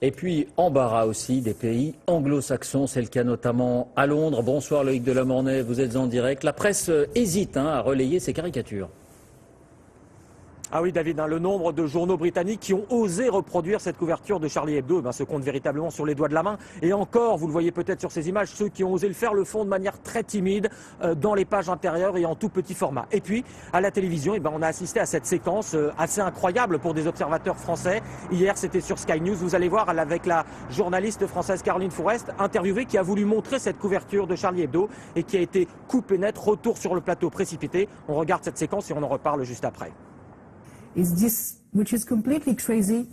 Et puis, embarras aussi des pays anglo-saxons. C'est le cas notamment à Londres. Bonsoir Loïc Delamornay, vous êtes en direct. La presse hésite à relayer ces caricatures. Ah oui David, le nombre de journaux britanniques qui ont osé reproduire cette couverture de Charlie Hebdo se compte véritablement sur les doigts de la main. Et encore, vous le voyez peut-être sur ces images, ceux qui ont osé le faire le font de manière très timide dans les pages intérieures et en tout petit format. Et puis, à la télévision, on a assisté à cette séquence assez incroyable pour des observateurs français. Hier, c'était sur Sky News. Vous allez voir avec la journaliste française Caroline Fourest, interviewée, qui a voulu montrer cette couverture de Charlie Hebdo et qui a été coupée net. Retour sur le plateau précipité. On regarde cette séquence et on en reparle juste après. Is this, which is completely crazy,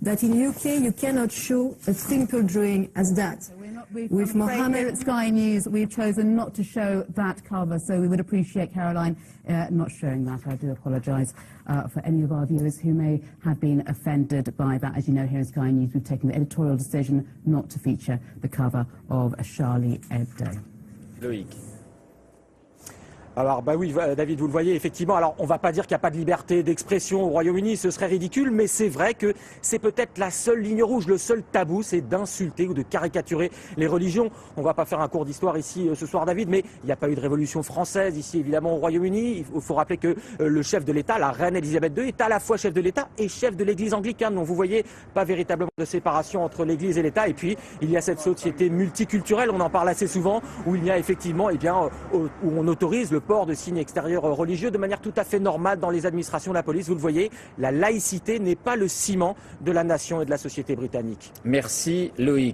that in UK you cannot show a simple drawing as that. With Mohammed at Sky News, we've chosen not to show that cover, so we would appreciate Caroline not showing that. I do apologise for any of our viewers who may have been offended by that. As you know, here in Sky News, we've taken the editorial decision not to feature the cover of Charlie Hebdo. Loïc. Alors oui David, vous le voyez effectivement, alors on ne va pas dire qu'il n'y a pas de liberté d'expression au Royaume-Uni, ce serait ridicule, mais c'est vrai que c'est peut-être la seule ligne rouge, le seul tabou, c'est d'insulter ou de caricaturer les religions. On ne va pas faire un cours d'histoire ici ce soir David, mais il n'y a pas eu de révolution française ici évidemment au Royaume-Uni. Il faut rappeler que le chef de l'État, la reine Elisabeth II, est à la fois chef de l'État et chef de l'Église anglicane. Donc vous voyez, pas véritablement de séparation entre l'Église et l'État. Et puis il y a cette société multiculturelle, on en parle assez souvent, où il y a effectivement, où on autorise le port de signes extérieurs religieux de manière tout à fait normale dans les administrations de la police. Vous le voyez, la laïcité n'est pas le ciment de la nation et de la société britannique. Merci Loïc.